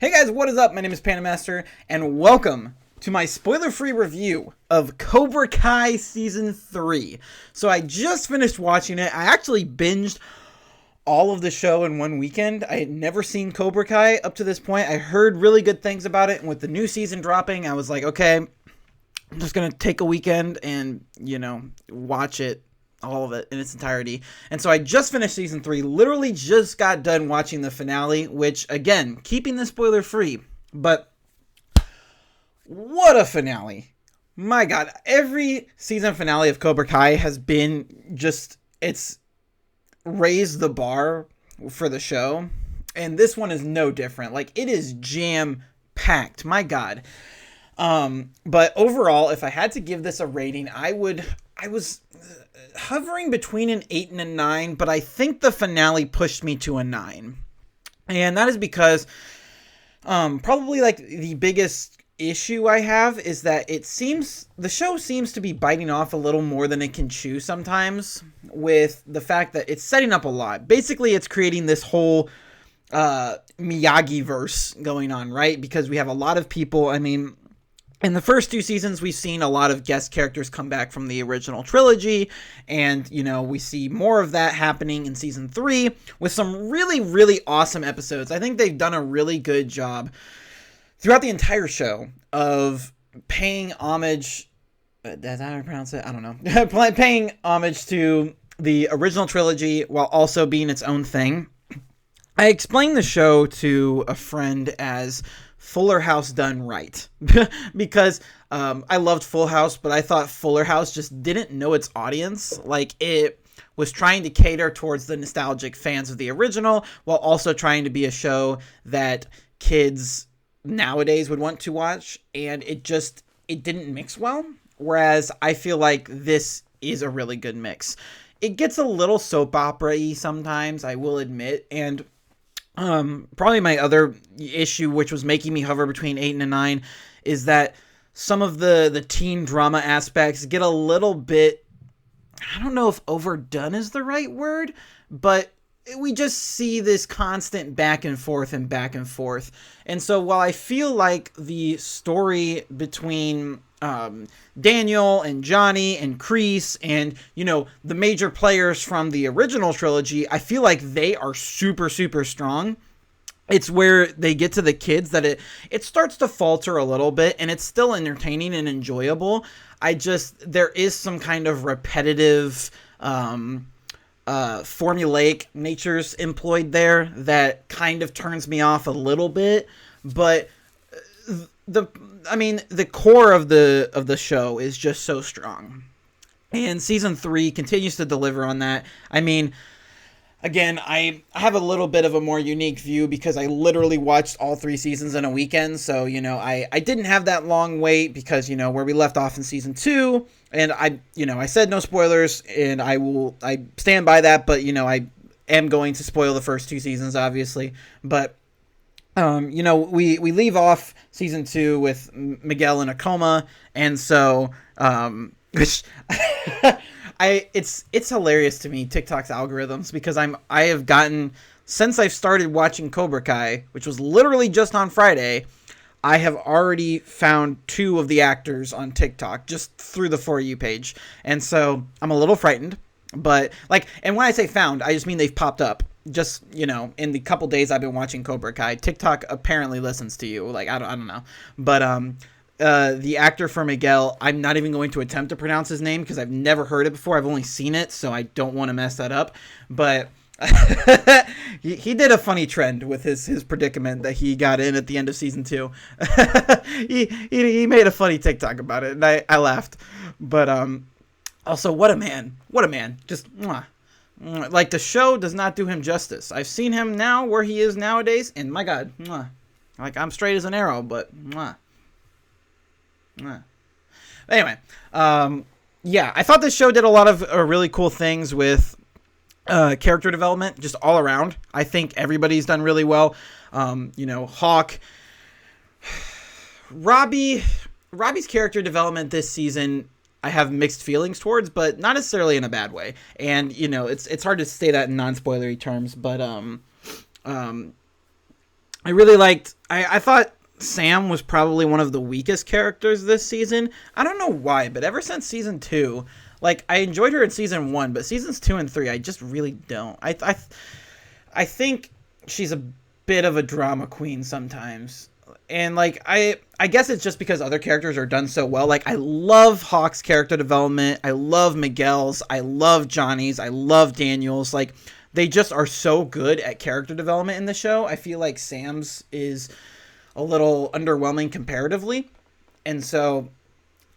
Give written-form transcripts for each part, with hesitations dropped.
Hey guys, what is up? My name is PandaMaster, and welcome to my spoiler-free review of Cobra Kai Season 3. So I just finished watching it. I actually binged all of the show in one weekend. I had never seen Cobra Kai up to this point. I heard really good things about it, and with the new season dropping, I was like, okay, I'm just going to take a weekend and, watch it. All of it in its entirety. And so I just finished season 3, literally just got done watching the finale, which, again, keeping the spoiler free, but what a finale. My God, every season finale of Cobra Kai has been it's raised the bar for the show, and this one is no different. Like, it is jam-packed, my God. But overall, if I had to give this a rating, I was hovering between an 8 and a 9, but I think the finale pushed me to a 9. And that is because probably like the biggest issue I have is that the show seems to be biting off a little more than it can chew sometimes, with the fact that it's setting up a lot. Basically, it's creating this whole Miyagi-verse going on, right? Because we have a lot of people, in the first 2 seasons, we've seen a lot of guest characters come back from the original trilogy, and, we see more of that happening in season 3 with some really, really awesome episodes. I think they've done a really good job throughout the entire show of paying homage. That's how I pronounce it? I don't know. Paying homage to the original trilogy while also being its own thing. I explained the show to a friend as Fuller House done right, because I loved Full House, but I thought Fuller House just didn't know its audience. Like, it was trying to cater towards the nostalgic fans of the original while also trying to be a show that kids nowadays would want to watch, and it didn't mix well. Whereas I feel like this is a really good mix. It gets a little soap opera-y sometimes, I will admit, and probably my other issue, which was making me hover between 8 and a 9, is that some of the teen drama aspects get a little bit, I don't know if overdone is the right word, but we just see this constant back and forth and back and forth. And so while I feel like the story between Daniel and Johnny and Kreese and, the major players from the original trilogy, I feel like they are super, super strong. It's where they get to the kids that it starts to falter a little bit, and it's still entertaining and enjoyable. There is some kind of repetitive, formulaic natures employed there that kind of turns me off a little bit, but the core of the show is just so strong, and season 3 continues to deliver on that. Again, I have a little bit of a more unique view because I literally watched all 3 seasons in a weekend, so, I didn't have that long wait because, where we left off in season 2, and I said no spoilers, and I stand by that, but, I am going to spoil the first 2 seasons, obviously, but we leave off season 2 with Miguel in a coma, and so, which it's hilarious to me, TikTok's algorithms, because I have gotten, since I've started watching Cobra Kai, which was literally just on Friday, I have already found 2 of the actors on TikTok just through the For You page, and so I'm a little frightened, but, and when I say found, I just mean they've popped up. Just, in the couple days I've been watching Cobra Kai, TikTok apparently listens to you. I don't know. But the actor for Miguel, I'm not even going to attempt to pronounce his name because I've never heard it before. I've only seen it, so I don't want to mess that up. But he did a funny trend with his predicament that he got in at the end of season 2. he made a funny TikTok about it, and I laughed. But also, what a man. What a man. Just, mwah. Like, the show does not do him justice. I've seen him now where he is nowadays, and my God, mwah. Like, I'm straight as an arrow, but mwah. Mwah. Anyway, yeah, I thought this show did a lot of really cool things with character development, just all around. I think everybody's done really well. Hawk, Robbie's character development this season, I have mixed feelings towards, but not necessarily in a bad way. And, it's hard to say that in non-spoilery terms, but I really liked. I thought Sam was probably one of the weakest characters this season. I don't know why, but ever since season 2, like I enjoyed her in season 1, but seasons 2 and 3, I just really don't. I think she's a bit of a drama queen sometimes. And like I guess it's just because other characters are done so well. Like I love Hawk's character development. I love Miguel's. I love Johnny's. I love Daniel's. Like they just are so good at character development in the show. I feel like Sam's is a little underwhelming comparatively. And so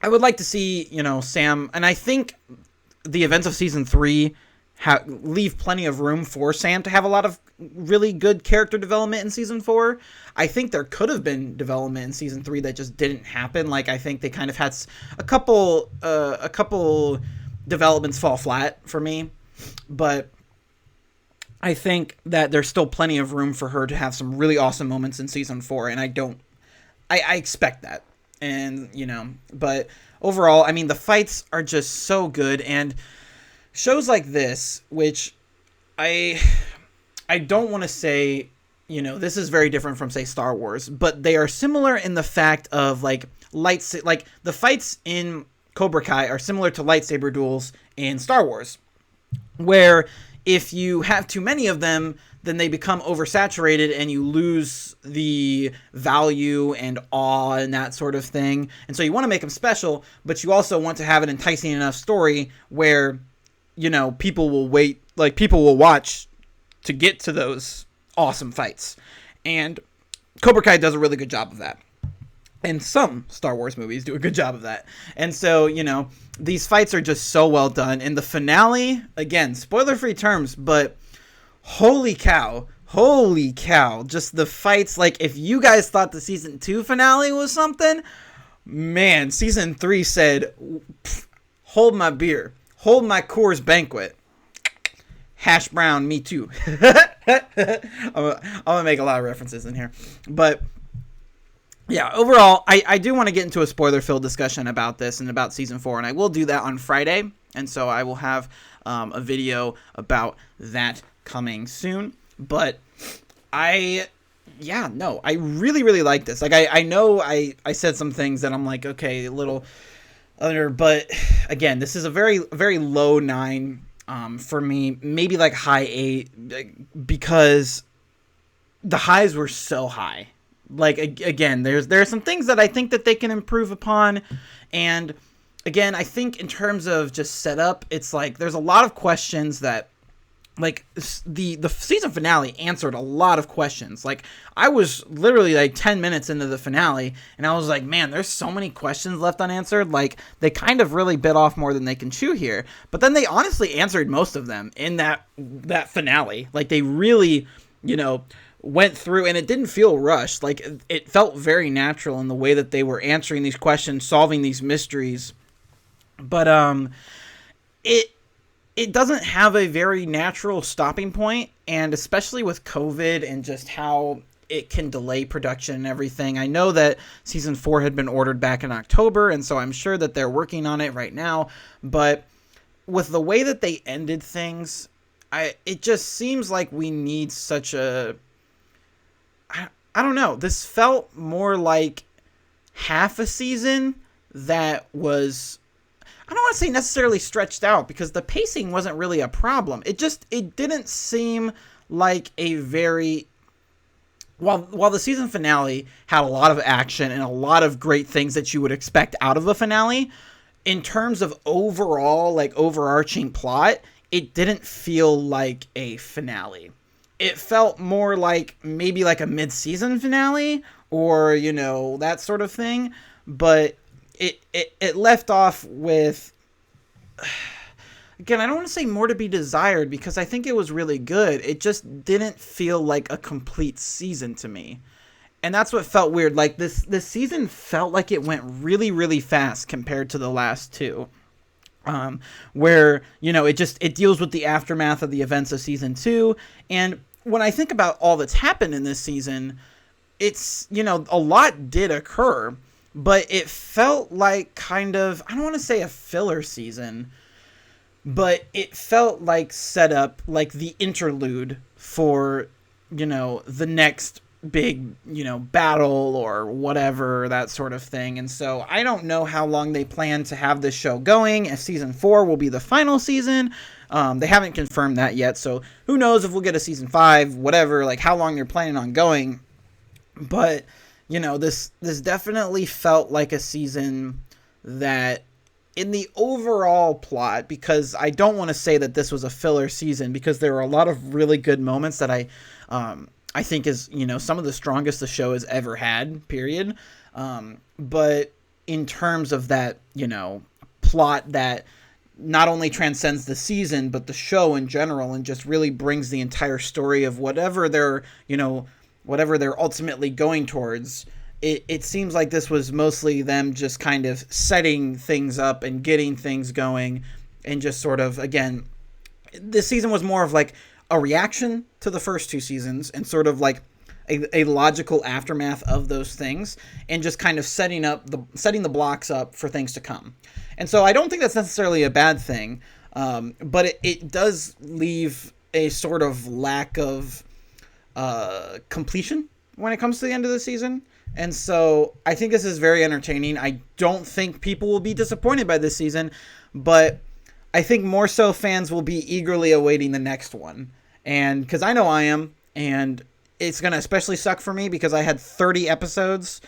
I would like to see, Sam, and I think the events of season 3 leave plenty of room for Sam to have a lot of really good character development in season 4. I think there could have been development in season 3 that just didn't happen. Like I think they kind of had a couple developments fall flat for me, but I think that there's still plenty of room for her to have some really awesome moments in season 4, and I expect that. And, but overall, I mean, the fights are just so good, and shows like this, which I don't want to say, this is very different from, say, Star Wars, but they are similar in the fact of, like the fights in Cobra Kai are similar to lightsaber duels in Star Wars, where if you have too many of them, then they become oversaturated and you lose the value and awe and that sort of thing. And so you want to make them special, but you also want to have an enticing enough story where, people will wait, like people will watch to get to those awesome fights. And Cobra Kai does a really good job of that. And some Star Wars movies do a good job of that. And so, these fights are just so well done. And the finale, again, spoiler-free terms, but holy cow, just the fights. Like, if you guys thought the season 2 finale was something, man, season 3 said, hold my beer, hold my Coors Banquet. Hash brown, me too. I'm gonna make a lot of references in here. But yeah, overall, I do want to get into a spoiler-filled discussion about this and about season 4, and I will do that on Friday. And so I will have a video about that coming soon. But I really, really like this. Like, I know I said some things that I'm like, okay, a little under, but again, this is a very, very low 9 for me, maybe like high 8, because the highs were so high. Like, again, there are some things that I think that they can improve upon. And again, I think in terms of just setup, it's like there's a lot of questions that, like, the season finale answered a lot of questions. Like, I was literally like 10 minutes into the finale, and I was like, man, there's so many questions left unanswered. Like, they kind of really bit off more than they can chew here. But then they honestly answered most of them in that finale. Like, they really, went through, and it didn't feel rushed. Like, it felt very natural in the way that they were answering these questions, solving these mysteries. But it doesn't have a very natural stopping point, and especially with COVID and just how it can delay production and everything. I know that season 4 had been ordered back in October, and so I'm sure that they're working on it right now. But with the way that they ended things, it just seems like we need such a... I don't know. This felt more like half a season that was... I don't want to say necessarily stretched out, because the pacing wasn't really a problem. It didn't seem like a very... While the season finale had a lot of action and a lot of great things that you would expect out of a finale, in terms of overall, like, overarching plot, it didn't feel like a finale. It felt more like maybe like a mid-season finale, or, that sort of thing. But it left off with, again, I don't want to say more to be desired, because I think it was really good. It just didn't feel like a complete season to me. And that's what felt weird. Like, this season felt like it went really, really fast compared to the last 2. Where, it deals with the aftermath of the events of season 2. And when I think about all that's happened in this season, it's, a lot did occur, but it felt like kind of, I don't want to say a filler season, but it felt like set up, like the interlude for, the next big, battle or whatever, that sort of thing. And so I don't know how long they plan to have this show going, as season 4 will be the final season. They haven't confirmed that yet, so who knows if we'll get a season 5, whatever, like how long they're planning on going. But, this definitely felt like a season that, in the overall plot, because I don't want to say that this was a filler season, because there were a lot of really good moments that I think is, some of the strongest the show has ever had, period. But in terms of that, plot that not only transcends the season, but the show in general, and just really brings the entire story of whatever they're ultimately going towards. It seems like this was mostly them just kind of setting things up and getting things going, and just sort of, again, this season was more of like a reaction to the first 2 seasons, and sort of like a logical aftermath of those things, and just kind of setting the blocks up for things to come. And so I don't think that's necessarily a bad thing, but it does leave a sort of lack of completion when it comes to the end of the season. And so I think this is very entertaining. I don't think people will be disappointed by this season, but I think more so fans will be eagerly awaiting the next one. And because I know I am, and it's going to especially suck for me because I had 30 episodes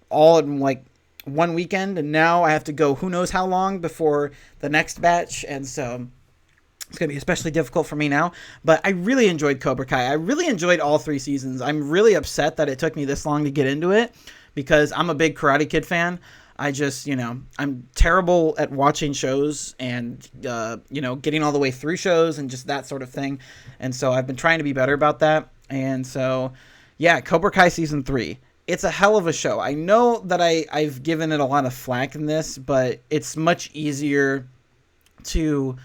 all in like one weekend, and now I have to go who knows how long before the next batch. And so it's going to be especially difficult for me now. But I really enjoyed Cobra Kai. I really enjoyed all 3 seasons. I'm really upset that it took me this long to get into it, because I'm a big Karate Kid fan. I just, I'm terrible at watching shows and, getting all the way through shows and just that sort of thing. And so I've been trying to be better about that. And so, yeah, Cobra Kai Season 3. It's a hell of a show. I know that I've given it a lot of flack in this, but it's much easier to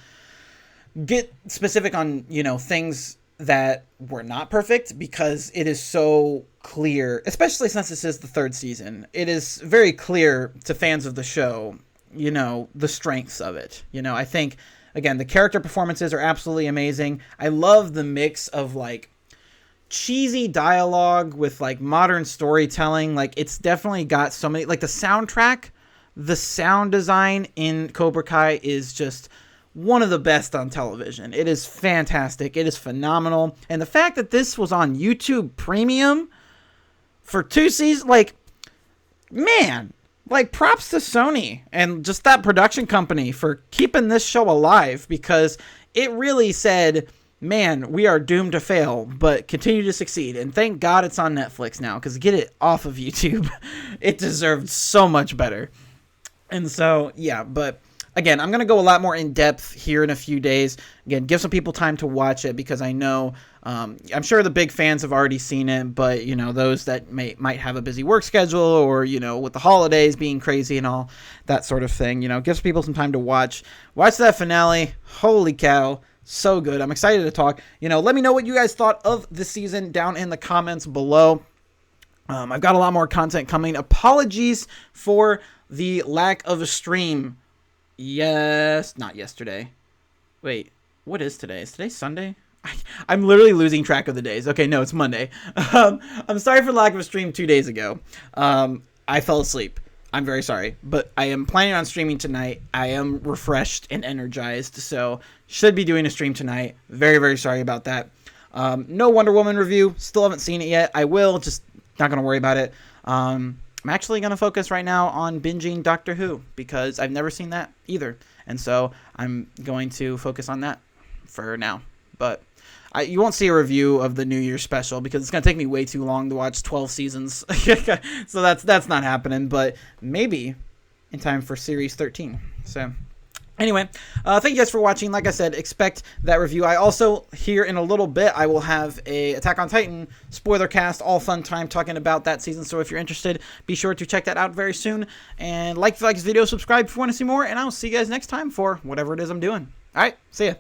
get specific on, things that were not perfect, because it is so clear, especially since this is the 3rd season. It is very clear to fans of the show, the strengths of it. I think, again, the character performances are absolutely amazing. I love the mix of like cheesy dialogue with like modern storytelling. Like, it's definitely got so many, like the soundtrack, the sound design in Cobra Kai is just one of the best on television. It is fantastic. It is phenomenal. And the fact that this was on YouTube Premium for 2 seasons, like, man, like, props to Sony and just that production company for keeping this show alive, because it really said, man, we are doomed to fail, but continue to succeed. And thank God it's on Netflix now, because get it off of YouTube. It deserved so much better. And so, yeah, but again, I'm going to go a lot more in depth here in a few days. Again, give some people time to watch it, because I know, I'm sure the big fans have already seen it, but, those that might have a busy work schedule, or, with the holidays being crazy and all that sort of thing, give people some time to watch that finale. Holy cow. So good. I'm excited to talk. Let me know what you guys thought of this season down in the comments below. I've got a lot more content coming. Apologies for the lack of a stream. Yes, not yesterday. Wait, what is today? Is today Sunday? I'm literally losing track of the days. Okay, no, it's Monday. I'm sorry for the lack of a stream 2 days ago. I fell asleep. I'm very sorry, but I am planning on streaming tonight. I am refreshed and energized, so should be doing a stream tonight. Very, very sorry about that. No Wonder Woman review. Still haven't seen it yet. I will, just not going to worry about it. I'm actually going to focus right now on binging Doctor Who, because I've never seen that either. And so I'm going to focus on that for now. But you won't see a review of the New Year's special, because it's going to take me way too long to watch 12 seasons. So that's not happening, but maybe in time for Series 13. So anyway, thank you guys for watching. Like I said, expect that review. I also, here in a little bit, I will have a Attack on Titan spoiler cast, all fun time talking about that season. So if you're interested, be sure to check that out very soon. And like this video, subscribe if you want to see more, and I'll see you guys next time for whatever it is I'm doing. All right, see ya.